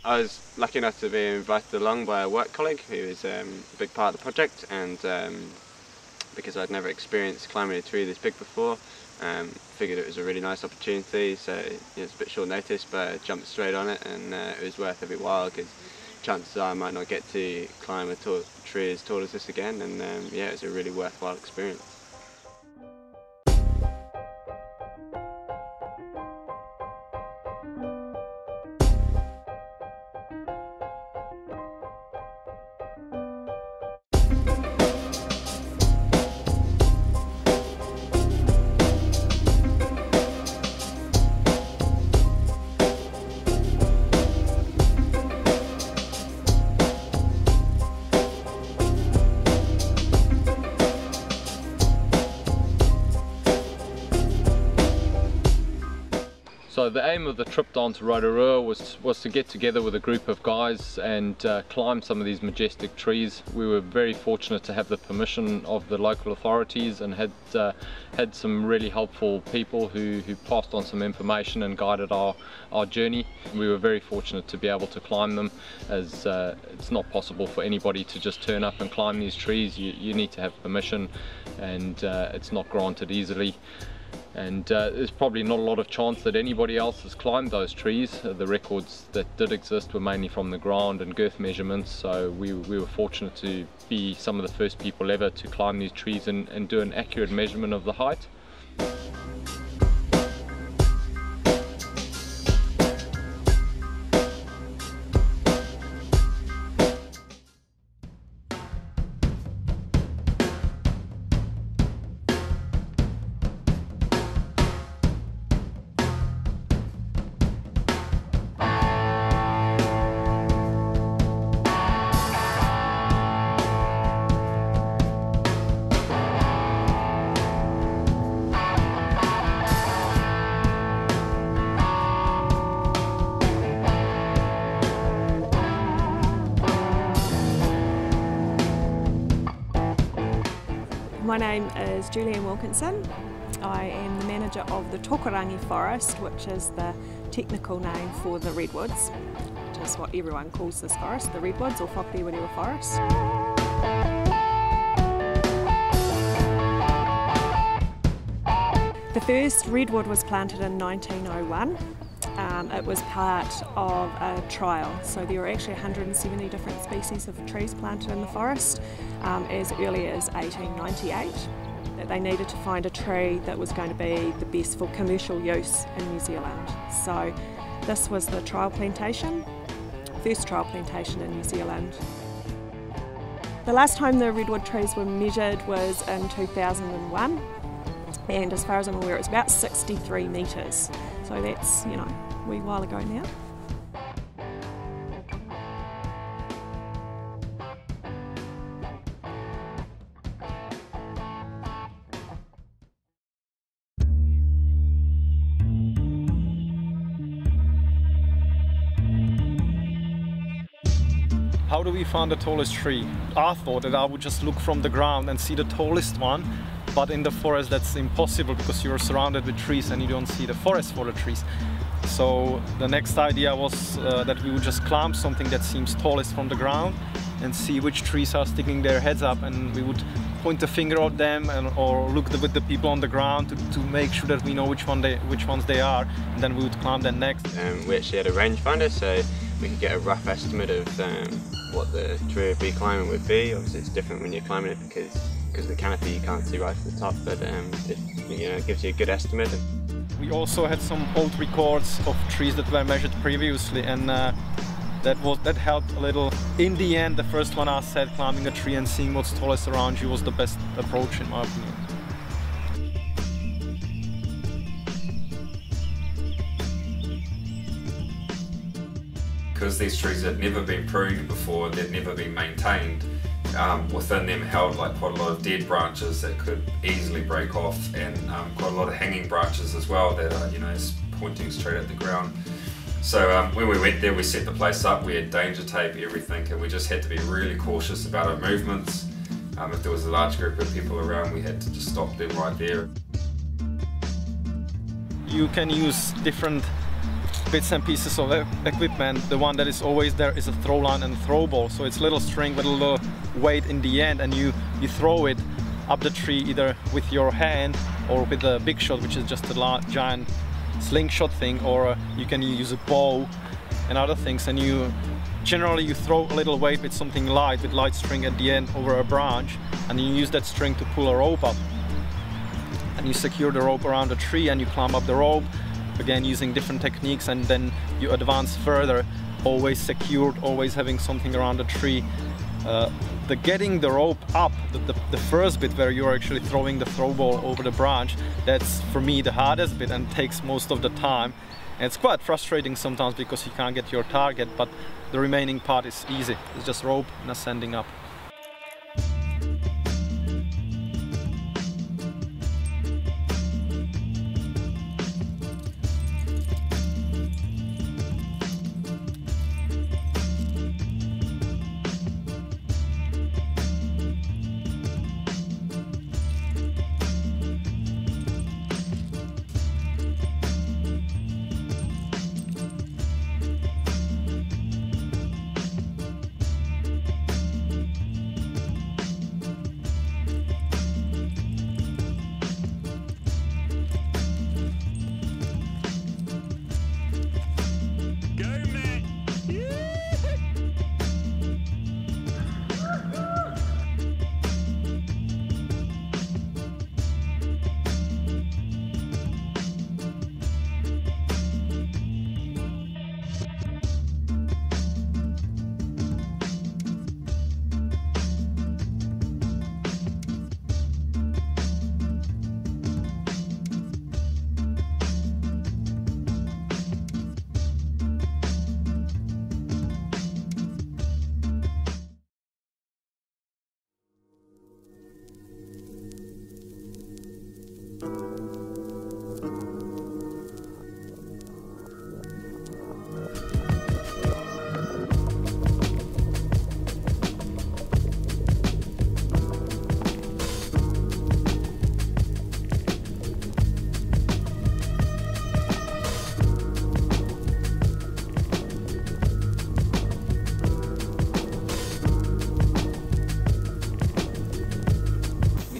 I was lucky enough to be invited along by a work colleague who was a big part of the project, and because I'd never experienced climbing a tree this big before, figured it was a really nice opportunity. So it's a bit short notice, but I jumped straight on it, and it was worth every while, because chances are I might not get to climb a tree as tall as this again, and yeah, it was a really worthwhile experience. So the aim of the trip down to Rotorua was to get together with a group of guys and climb some of these majestic trees. We were very fortunate to have the permission of the local authorities, and had some really helpful people who passed on some information and guided our journey. We were very fortunate to be able to climb them, as it's not possible for anybody to just turn up and climb these trees. You need to have permission, and it's not granted easily. And there's probably not a lot of chance that anybody else has climbed those trees. The records that did exist were mainly from the ground and girth measurements, so we were fortunate to be some of the first people ever to climb these trees and do an accurate measurement of the height. My name is Julian Wilkinson. I am the manager of the Tokarangi Forest, which is the technical name for the Redwoods, which is what everyone calls this forest, the Redwoods or Whakariwa Forest. The first redwood was planted in 1901. It was part of a trial, so there were actually 170 different species of trees planted in the forest as early as 1898. They needed to find a tree that was going to be the best for commercial use in New Zealand. So this was the trial plantation, first trial plantation in New Zealand. The last time the redwood trees were measured was in 2001, and as far as I'm aware, it's about 63 metres. So that's, you know, a wee while ago now. How do we find the tallest tree? I thought that I would just look from the ground and see the tallest one, but in the forest that's impossible because you're surrounded with trees and you don't see the forest for the trees. So the next idea was that we would just climb something that seems tallest from the ground and see which trees are sticking their heads up, and we would point the finger at them or look with the people on the ground to make sure that we know which ones they are, and then we would climb them next. We actually had a rangefinder, so we could get a rough estimate of what the tree we'd be climbing would be. Obviously it's different when you're climbing it because of the canopy you can't see right from the top, but it gives you a good estimate. We also had some old records of trees that were measured previously, and that helped a little. In the end, the first one I said, climbing a tree and seeing what's tallest around you was the best approach in my opinion. Because these trees had never been pruned before, they'd never been maintained, within them held like quite a lot of dead branches that could easily break off, and quite a lot of hanging branches as well that are, pointing straight at the ground. So when we went there, we set the place up, we had danger tape, everything, and we just had to be really cautious about our movements. If there was a large group of people around, we had to just stop them right there. You can use different bits and pieces of equipment. The one that is always there is a throw line and a throw ball. So it's little string with a little weight in the end, and you throw it up the tree either with your hand or with a big shot, which is just a giant slingshot thing, or you can use a bow and other things, and generally you throw a little weight with something light, with light string at the end over a branch, and you use that string to pull a rope up, and you secure the rope around the tree and you climb up the rope, again using different techniques, and then you advance further, always secured, always having something around the tree. The getting the rope up, the first bit where you're actually throwing the throw ball over the branch, that's for me the hardest bit and takes most of the time. And it's quite frustrating sometimes because you can't get your target, but the remaining part is easy. It's just rope and ascending up.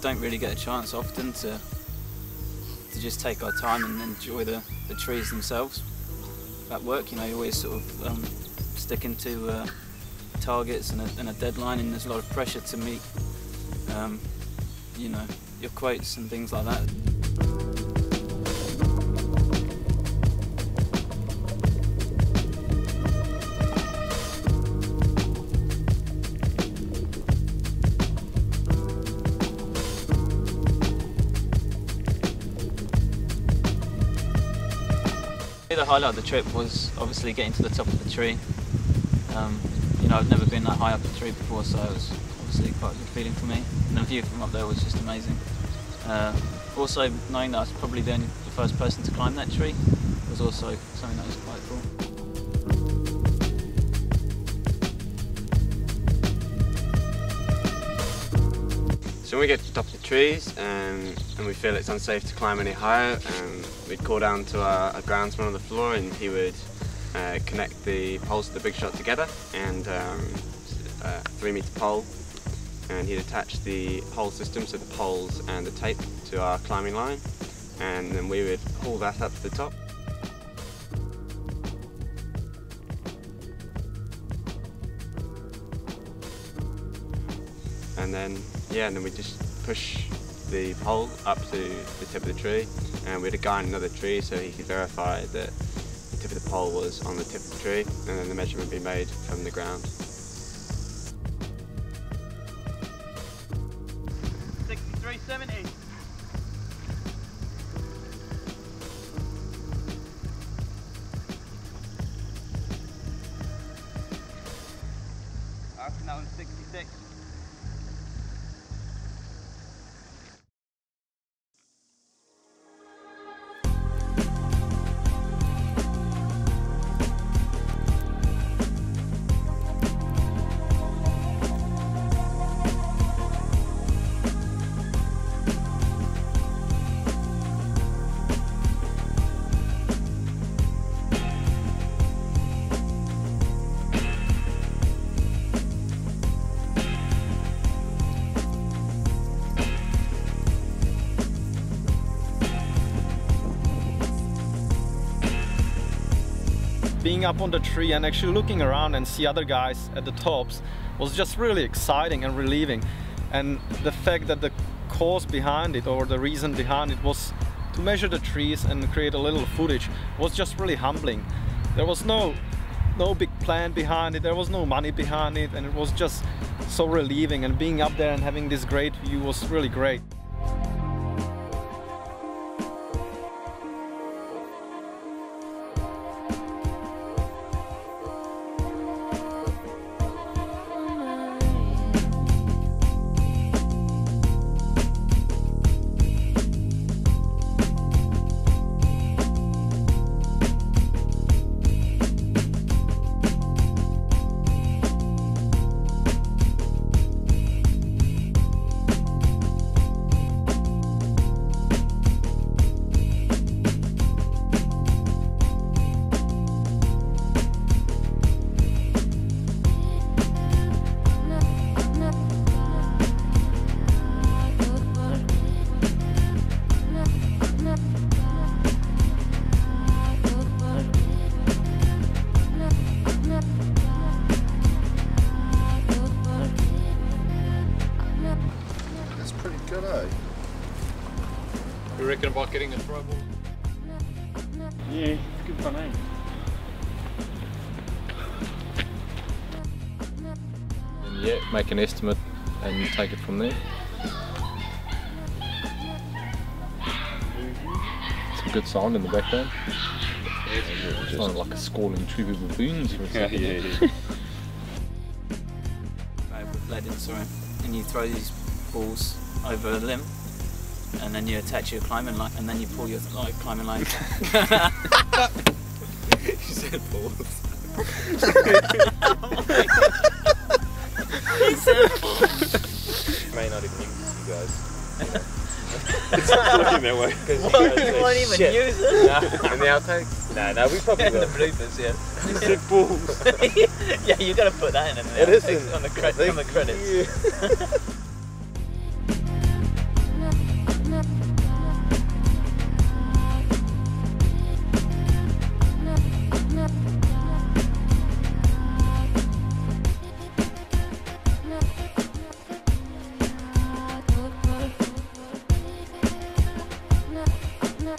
Don't really get a chance often to just take our time and enjoy the trees themselves. At work, you know, you always sort of sticking to targets and a deadline, and there's a lot of pressure to meet, you know, your quotes and things like that. The highlight of the trip was obviously getting to the top of the tree. You know, I've never been that high up the tree before, so it was obviously quite a good feeling for me. And the view from up there was just amazing. Also, knowing that I was probably the first person to climb that tree was also something that was quite cool. So when we get to the top of the trees and we feel it's unsafe to climb any higher, we'd call down to our groundsman on the floor, and he would connect the poles to the big shot together, and a 3-meter pole, and he'd attach the pole system, so the poles and the tape, to our climbing line, and then we would haul that up to the top. And then we just push the pole up to the tip of the tree, and we had a guy in another tree so he could verify that the tip of the pole was on the tip of the tree, and then the measurement would be made from the ground. 6370. I reckon that one's 66. being up on the tree and actually looking around and see other guys at the tops was just really exciting and relieving. And the fact that the cause behind it, or the reason behind it, was to measure the trees and create a little footage was just really humbling. There was no big plan behind it, there was no money behind it, and it was just so relieving, and being up there and having this great view was really great. You reckon about getting a throw ball? Yeah, it's good fun, eh? And yeah, make an estimate and take it from there. It's a good sound in the background. It sounded like a squalling troop of baboons or something. Yeah. With lead insulin, and you throw these balls over a limb, and then you attach your climbing line, and then you pull your climbing line. You said balls. He said balls. May not even use you guys. It's looking that way. You won't even use it. In the outtakes? No, we probably In will. the bloopers, yeah. You said balls. Yeah, you got to put that in the It outtakes isn't. on the credits. Yeah. No.